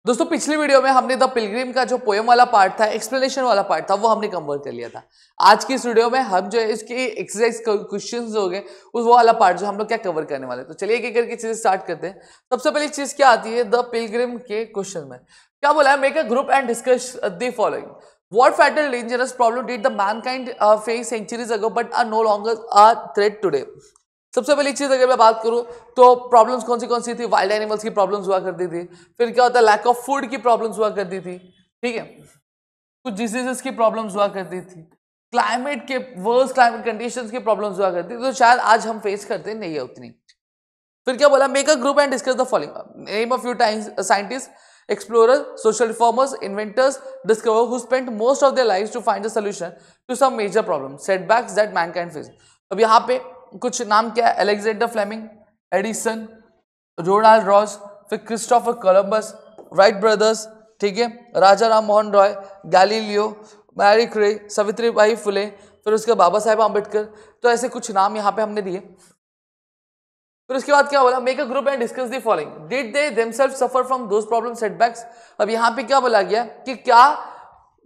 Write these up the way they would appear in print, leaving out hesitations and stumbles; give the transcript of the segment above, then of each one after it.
दोस्तों पिछली वीडियो में हमने द पिलग्रिम का जो पोएम वाला पार्ट था, एक्सप्लेनेशन वाला पार्ट था, वो हमने कवर कर लिया था। आज की इस वीडियो में हम जो है इसकी एक्सरसाइज क्वेश्चंस हो गए उस वो वाला पार्ट जो हम लोग क्या कवर करने वाले। तो चलिए एक एक करके चीजें स्टार्ट करते हैं। सबसे पहली चीज क्या आती है द पिलग्रिम के क्वेश्चन में, क्या बोला है, make a group and discuss the following. What fatal dangerous problem did the mankind face centuries ago but are no longer a threat today? सबसे पहली चीज अगर मैं बात करूं तो प्रॉब्लम्स कौन सी थी, वाइल्ड एनिमल्स की प्रॉब्लम्स हुआ करती थी, फिर क्या होता है लैक ऑफ फूड की प्रॉब्लम्स हुआ करती थी, ठीक है, कुछ डिसीजेस की प्रॉब्लम्स हुआ करती थी, क्लाइमेट के वर्स्ट क्लाइमेट कंडीशंस की प्रॉब्लम्स हुआ करती थी, तो शायद आज हम फेस करते नहीं है उतनी। फिर क्या बोला, make a group and discuss the following, name of few scientist, explorers, social reformers, inventors, discoverers who spent most of their lives to find a solution to some major problems, setbacks that mankind face. अब यहाँ पे कुछ नाम क्या है, Alexander Fleming, Edison, Ronald Ross, फिर Christopher Columbus, Wright Brothers, ठीक है, Raja Ram Mohan Roy, Galileo, Marie Curie, Savitribai Phule, फिर उसके बाबा साहेब आम्बेडकर। तो ऐसे कुछ नाम यहाँ पे हमने दिए। फिर उसके बाद क्या बोला, make a group and discuss the following, did they themselves suffer from those problem setbacks. अब यहाँ पे क्या बोला गया कि क्या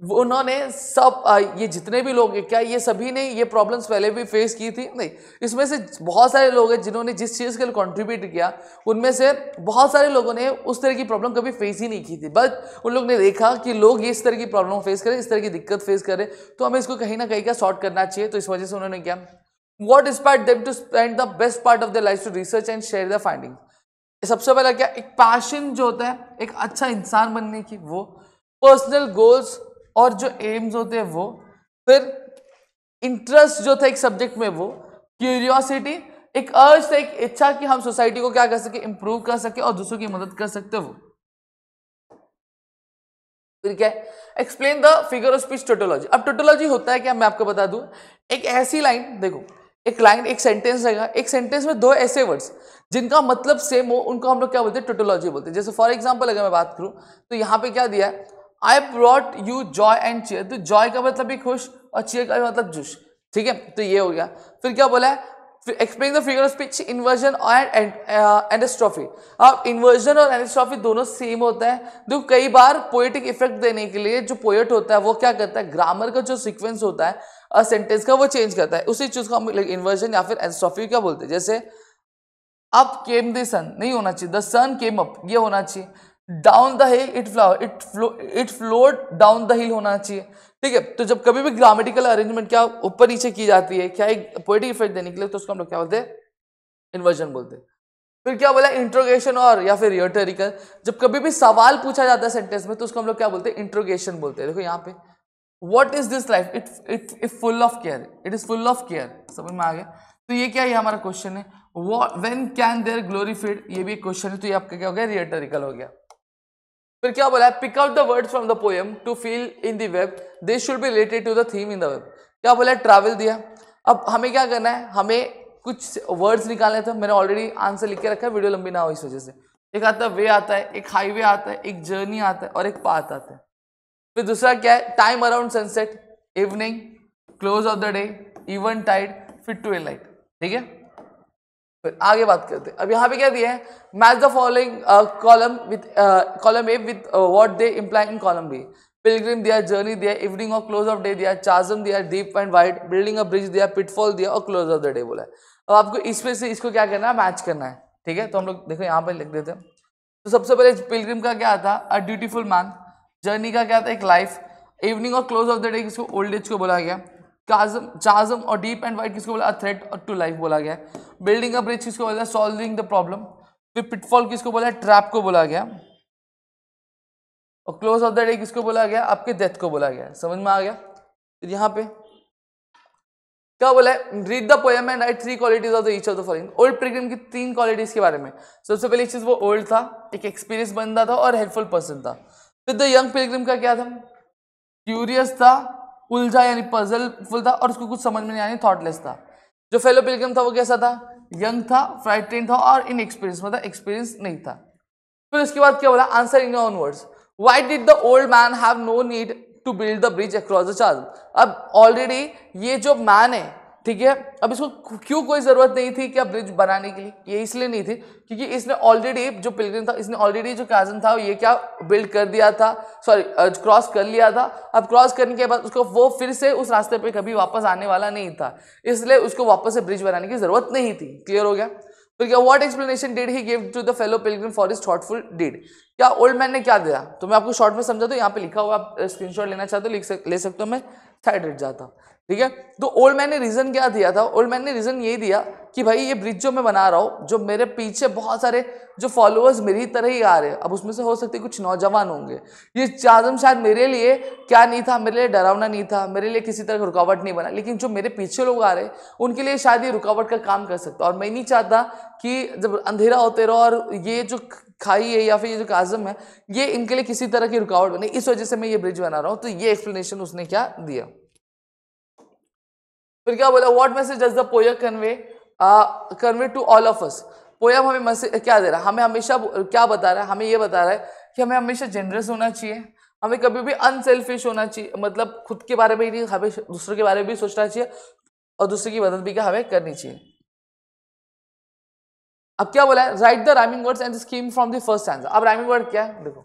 उन्होंने सब ये जितने भी लोग हैं क्या ये सभी ने ये प्रॉब्लम्स पहले भी फेस की थी? नहीं, इसमें से बहुत सारे लोग हैं जिन्होंने जिस चीज़ के लिए कंट्रीब्यूट किया उनमें से बहुत सारे लोगों ने उस तरह की प्रॉब्लम कभी फेस ही नहीं की थी, बट उन लोग ने देखा कि लोग ये इस तरह की प्रॉब्लम फेस करें, इस तरह की दिक्कत फेस करें, तो हमें इसको कहीं ना कहीं का सॉर्ट करना चाहिए। तो इस वजह से उन्होंने क्या, What inspired them to spend the best part of their lives to research and share their findings? सबसे पहला क्या, एक पैशन जो होता है एक अच्छा इंसान बनने की, वो पर्सनल गोल्स और जो एम्स होते हैं वो, फिर इंटरेस्ट जो था एक सब्जेक्ट में वो, क्यूरियोसिटी, एक अर्ज था, एक इच्छा कि हम सोसाइटी को क्या कर सके, इंप्रूव कर सके और दूसरों की मदद कर सकते वो। फिर क्या है, explain the figure of speech tautology. अब टोटोलॉजी होता है क्या, मैं आपको बता दूं, एक ऐसी लाइन, देखो एक लाइन एक सेंटेंस रहेगा, एक सेंटेंस में दो ऐसे वर्ड्स जिनका मतलब सेम हो उनको हम लोग क्या बोलते हैं, टोटोलॉजी बोलते हैं। जैसे फॉर एग्जांपल अगर मैं बात करूं तो यहाँ पे क्या दिया है, I brought you joy and cheer, तो जॉय का मतलब भी खुश और चीयर का भी मतलब जुश, ठीक है, तो ये हो गया। फिर क्या बोला है, explain the figure of speech, inversion and anastrophe. अब इन्वर्जन और एनास्ट्रोफी दोनों सेम होता है। देखो कई बार पोएटिक इफेक्ट देने के लिए जो पोएट होता है वो क्या करता है, ग्रामर का जो सीक्वेंस होता है सेंटेंस का वो चेंज करता है, उसी चीज को हम इन्वर्जन या फिर एनास्ट्रोफी क्या बोलते हैं। जैसे अप केम द सन नहीं होना चाहिए, द सन केम अप ये होना चाहिए, down the hill it flowed down the हिल होना चाहिए, ठीक है। तो जब कभी भी ग्रामेटिकल अरेंजमेंट क्या ऊपर नीचे की जाती है क्या एक पोएटिक इफेक्ट देने के लिए, तो उसको हम लोग क्या बोलते हैं, इन्वर्जन बोलते हैं। फिर क्या बोला, इंट्रोगेशन और या फिर रिटोरिकल, जब कभी भी सवाल पूछा जाता है सेंटेंस में तो उसको हम लोग क्या बोलते हैं, इंट्रोगेशन बोलते हैं। देखो यहाँ पे what is this life, it full of care, it is full of care, समझ में आ गया। तो ये क्या है, हमारा क्वेश्चन है। When can their glory fade, ये भी एक क्वेश्चन है, तो ये आपका क्या हो गया, रिटोरिकल हो गया। फिर क्या बोला है, pick out the words from the poem to fill in the web, they should be related to the theme in the web. क्या बोला है, ट्रैवल दिया। अब हमें क्या करना है, हमें कुछ वर्ड्स निकालने थे, मैंने ऑलरेडी आंसर लिख के रखा है, वीडियो लंबी ना हो इस वजह से। एक आता है वे आता है, एक हाईवे आता है, एक जर्नी आता है और एक पाथ आता है। फिर दूसरा क्या है, time around sunset, evening, close of the day, eventide, फिर ट्विलाइट, ठीक है। फिर आगे बात करते हैं। अब यहाँ पे क्या दिया है, match the following column with column A with what they imply in column B. Pilgrim दिया, जर्नी दिया, इवनिंग और क्लोज ऑफ डे दिया, चाजम दिया, deep and wide, building a bridge दिया, पिटफॉल दिया और क्लोज ऑफ द डे बोला है। अब आपको इसमें से इसको क्या करना है, मैच करना है, ठीक है। तो हम लोग देखो यहाँ पे लिख देते हैं। तो सबसे पहले पिलग्रिम का क्या था, अ ड्यूटीफुल मैन, जर्नी का क्या था, एक लाइफ, इवनिंग और क्लोज ऑफ द डे किसको, ओल्ड एज को बोला गया, चाजम और डीप एंड वाइड किसको बोला, अ थ्रेट टू लाइफ बोला गया, बिल्डिंग अ ब्रिज किसको बोला, सॉल्विंग द प्रॉब्लम, फिर पिटफॉल किसको बोला, ट्रैप को बोला गया, और क्लोज ऑफ द डे किसको बोला गया, आपके डेथ को बोला गया। समझ में आ गया। फिर यहाँ पे क्या बोला है, read the poem and right three qualities of the each of the following. Old Pilgrim की तीन क्वालिटीज के बारे में। सबसे पहली चीज वो ओल्ड था, एक एक्सपीरियंस बंदा था और हेल्पफुल पर्सन था। फिर द यंग पिलग्रिम का क्या था, क्यूरियस था, उलझा यानी पजलफुल था और उसको कुछ समझ में नहीं आया, थॉटलेस था। जो फेलो पिलग्रिम था वो कैसा था, यंग था, फ्राइटेन था और इनएक्सपीरियंस, मतलब एक्सपीरियंस नहीं था। फिर उसके बाद क्या बोला, answer in your own words, why did the old man have no need to build the bridge across the चार्ज। अब ऑलरेडी ये जो मैन है ठीक है। अब इसको क्यों कोई जरूरत नहीं थी क्या ब्रिज बनाने के लिए, ये इसलिए नहीं थी क्योंकि इसने ऑलरेडी जो पिलग्रिम था, इसने ऑलरेडी जो काजन था ये क्या बिल्ड कर दिया था, सॉरी क्रॉस कर लिया था। अब क्रॉस करने के बाद उसको वो फिर से उस रास्ते पे कभी वापस आने वाला नहीं था, इसलिए उसको वापस से ब्रिज बनाने की जरूरत नहीं थी। क्लियर हो गया। फिर क्या, what explanation did he give to the fellow pilgrim for his thoughtful deed, क्या ओल्ड मैन ने क्या दिया, तो मैं आपको शॉर्ट में समझा दो, यहाँ पे लिखा हुआ, आप स्क्रीनशॉट लेना चाहते हो ले सकते हो, मैं साइड हट जाता हूँ। ठीक है, तो ओल्ड मैन ने रीजन क्या दिया था, ओल्ड मैन ने रीजन ये दिया कि भाई ये ब्रिज जो मैं बना रहा हूँ, जो मेरे पीछे बहुत सारे जो फॉलोअर्स मेरी तरह ही आ रहे हैं, अब उसमें से हो सकते कुछ नौजवान होंगे, ये चाजम शायद मेरे लिए क्या नहीं था, मेरे लिए डरावना नहीं था, मेरे लिए किसी तरह का रुकावट नहीं बना, लेकिन जो मेरे पीछे लोग आ रहे हैं उनके लिए शायद ये रुकावट का काम कर सकता। और मैं नहीं चाहता कि जब अंधेरा होते रहो और ये जो खाई है या फिर ये जो काजम है ये इनके लिए किसी तरह की रुकावट बने, इस वजह से मैं ये ब्रिज बना रहा हूं। तो ये एक्सप्लेनेशन उसने क्या दिया। फिर क्या बोला, what message does the poem convey to all of us, poem हमें मैसेज क्या दे रहा है, हमें हमेशा क्या बता रहा है, हमें ये बता रहा है कि हमें हमेशा जेनरस होना चाहिए, हमें कभी भी अनसेल्फिश होना चाहिए, मतलब खुद के बारे में ही नहीं, हमें दूसरों के बारे में भी सोचना चाहिए और दूसरे की मदद भी क्या हमें करनी चाहिए। अब क्या बोला है, right the rhyming words and scheme from the first stanza. अब राइमिंग वर्ड क्या है, देखो,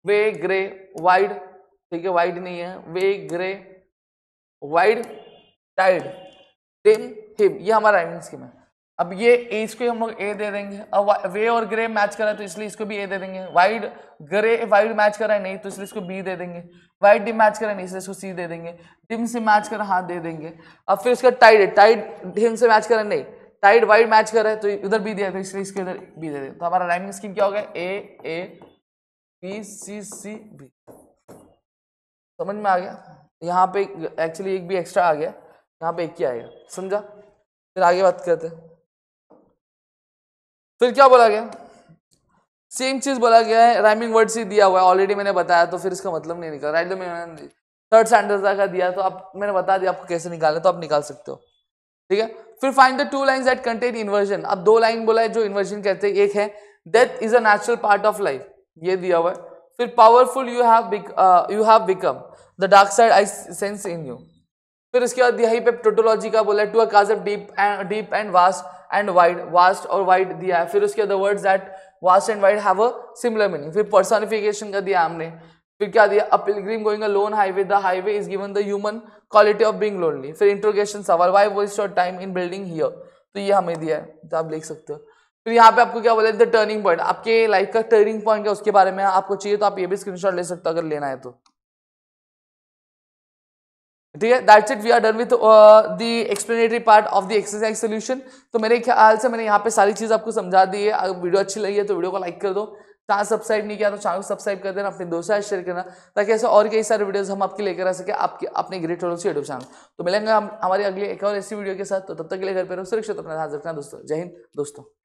वे ग्रे वाइड, ठीक है वाइड नहीं है, way grey wide tide dim him, ये हमारा राइमिंग स्कीम है। अब ये इसको हम लोग ए दे देंगे, अब वे और ग्रे मैच कर रहा है तो इसलिए इसको भी ए दे देंगे, वाइड ग्रे वाइड मैच कर रहा है नहीं तो इसलिए इसको बी दे देंगे, वाइड डिम मैच कर रहा है नहीं इसलिए इसको सी दे देंगे, डिम से मैच कर रहा है हाँ दे देंगे। अब फिर इसका टाइड है, टाइड डिम से मैच कर रहा है नहीं, टाइड वाइड मैच कर रहा है तो इधर बी दिया तो इसलिए इसके इधर बी दे देंगे। तो हमारा राइमिंग स्कीम क्या हो गया, ए बी सी बी। समझ में आ गया, यहाँ पे एक्चुअली एक भी एक्स्ट्रा आ गया, यहाँ पे एक ही आएगा, समझा। फिर आगे बात करते हैं। फिर क्या बोला गया, सेम चीज बोला गया है, राइमिंग वर्ड से दिया हुआ है, ऑलरेडी मैंने बताया तो फिर इसका मतलब नहीं निकल। राइट मैंने थर्ड स्टैंडर्ड का दिया तो अब मैंने बता दिया आपको कैसे निकालना, तो आप निकाल सकते हो। ठीक है, फिर find the two lines that contain inversion. अब दो लाइन बोला है जो इन्वर्जन कहते हैं, एक है death is a natural part of life, ये दिया हुआ है। फिर powerful you have become, the dark side I sense in you. फिर इसके बाद यहीं पे टोटोलॉजी का बोला है, to a cause deep and vast and wide, vast और वाइड दिया है। फिर उसके बाद the words that vast and wide have a similar meaning. फिर पर्सनिफिकेशन का दिया हमने। फिर क्या दिया, a pilgrim going a lone highway, the highway is given the human quality of being lonely. फिर इंट्रोगेशन सवाल, why waste your time in building here, तो ये हमें दिया है, तो आप लिख सकते हो। फिर यहाँ पे आपको क्या बोला, द टर्निंग पॉइंट, आपके लाइफ का टर्निंग पॉइंट क्या उसके बारे में आपको चाहिए तो आप ये भी स्क्रीनशॉट ले सकते हो अगर लेना है तो। ठीक है, that's it, we are done with the explanatory part of the exercise solution. तो मेरे ख्याल से मैंने यहाँ पे सारी चीज आपको समझा दी है। अगर वीडियो अच्छी लगी है तो वीडियो को लाइक कर दो, चैनल सब्सक्राइब नहीं किया तो चैनल को सब्सक्राइब कर देना, अपने दोस्तों से शेयर करना ताकि ऐसे और कई सारे वीडियोस हम आपके लेकर आ सके आपके अपने ग्रेट टेक्नोलॉजी यूट्यूब चैनल। तो मिलेंगे हम हमारी अगली एक और ऐसी वीडियो के साथ, तो तब तक के लिए घर पे रहो, सुरक्षित अपना ध्यान रखना दोस्तों। जय हिंद दोस्तों।